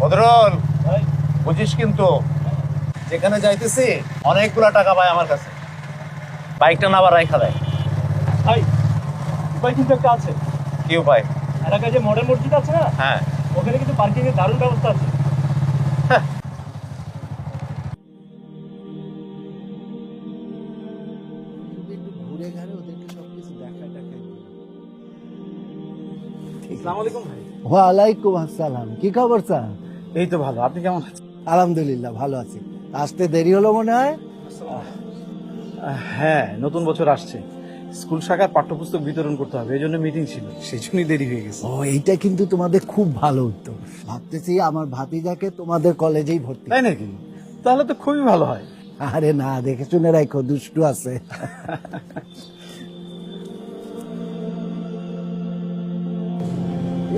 বদরুল, বুঝিস কিন্তু যেখানে যাইতেছি অনেকগুলা টাকা পায় আমার কাছে। বাইকটা না আবার রাইখা দেয়। ভাই উপায় কিন্তু একটা আছে। কি উপায়? এলাকায় যে মডেল মসজিদ আছে না, হ্যাঁ, ওখানে কিন্তু পার্কিং এর দারুণ ব্যবস্থা আছে। ঘুরে ঘাড়ে ওদেরকে সবকিছু দেখা টাকা আসসালামু আলাইকুম ভাই। ওয়ালাইকুম আসসালাম। কি খবর স্যার? এই তো ভালো, আপনি কেমন আছেন? আলহামদুলিল্লাহ ভালো আছি। আসতে দেরি হলো মনে হয়। হ্যাঁ, নতুন বছর আসছে, স্কুল শাখার পাঠ্যপুস্তক বিতরণ করতে হবে, এই জন্য মিটিং ছিল, সেই জন্যই দেরি হয়ে গেছে। ও, এইটা কিন্তু তোমাদের খুব ভালো উদ্যোগ। ভাবতেছি আমার ভাতিজাকে তোমাদের কলেজেই ভর্তি। তাই নাকি? তাহলে তো খুবই ভালো হয়। আরে না, দেখে শুনে রাখো, দুষ্টু আছে।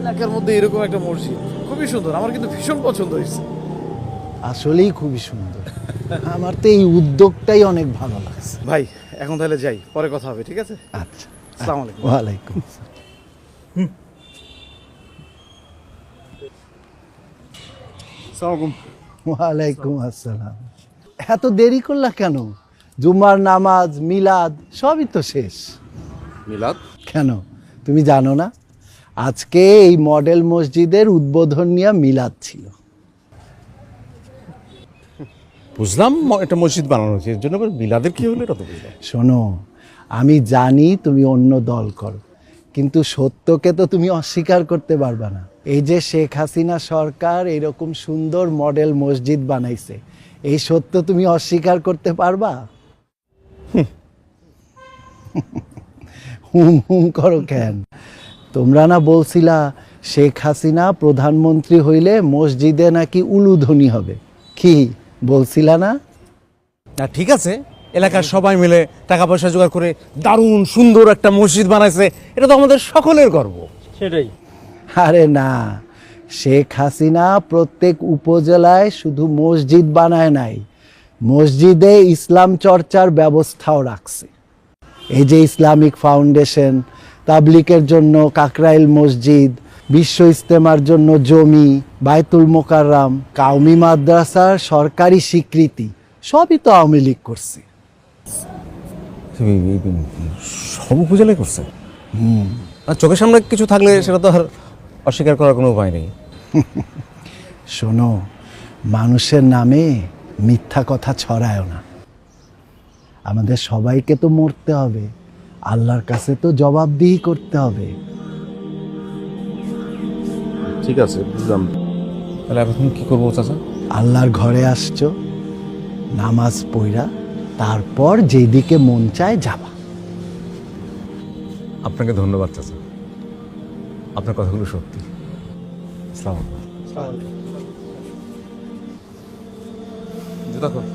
এলাকার মধ্যে এরকম একটা মসজিদ খুবই সুন্দর, আমার কিন্তু ভীষণ পছন্দ হয়েছে। আসলেই খুবই সুন্দর। আমার তো এই উদ্যোগটাই অনেক ভালো লাগছে। ভাই এখন তাহলে যাই, পরে কথা হবে, ঠিক আছে? আচ্ছা, আসসালামু আলাইকুম। ওয়ালাইকুম। ওয়ালাইকুম আসসালাম। এত দেরি করলা কেন? জুমার নামাজ, মিলাদ সবই তো শেষ। মিলাদ? কেন তুমি জানো না? আজকে এই মডেল মসজিদের উদ্বোধন নিয়ে মিলাদ ছিল। বুঝলাম একটা মসজিদ বানানো হচ্ছে, এর জন্য আবার মিলাদের কি হলো এটা তো বুঝলাম। শোনো, আমি জানি তুমি অন্য দল করো, কিন্তু সত্যকে তো তুমি অস্বীকার করতে পারবা না। এই যে শেখ হাসিনা সরকার এরকম সুন্দর মডেল মসজিদ বানাইছে, এই সত্য তুমি অস্বীকার করতে পারবা? হুম হুম করো কেন? তোমরা না বলছিলা শেখ হাসিনা প্রধানমন্ত্রী হইলে মসজিদে নাকি উলুধ্বনি হবে? কি বলছিলা না? না ঠিক আছে, এলাকার সবাই মিলে টাকা পয়সা জোগাড় করে দারুণ সুন্দর একটা মসজিদ বানাইছে, এটা তো আমাদের সকলের গর্ব। সেটাই। আরে না, শেখ হাসিনা প্রত্যেক উপজেলায় শুধু মসজিদ বানায় নাই, মসজিদে ইসলাম চর্চার ব্যবস্থাও রাখছে। এই যে ইসলামিক ফাউন্ডেশন, তাবলিকের জন্য কাকরাইল মসজিদ, বিশ্ব ইজতেমার জন্য জমি, বায়তুল মোকাররম, কাউমি মাদ্রাসার সরকারি স্বীকৃতি, সবই তো আওয়ামী লীগ করছে। সব উপজেলায় করছে। আর চোখের সামনে কিছু থাকলে সেটা তো আর অস্বীকার করার কোনো উপায় নেই। শোনো, মানুষের নামে মিথ্যা কথা ছড়ায় না। আমাদের সবাইকে তো মরতে হবে, আল্লাহর কাছে তো জবাবদিহি করতে হবে। ঠিক আছে, বুঝলাম। তাহলে এখন কি করবো চাচা? আল্লাহর ঘরে আসছো, নামাজ পড়া, তারপর যেদিকে মন চায় যাবা। আপনাকে ধন্যবাদ চাচা, আপনার কথাগুলো সত্যি। আসসালামু আলাইকুম। জুতা খোল।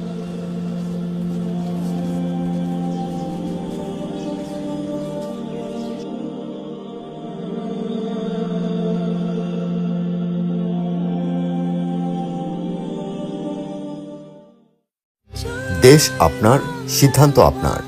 দেশ আপনার, সিদ্ধান্ত আপনার।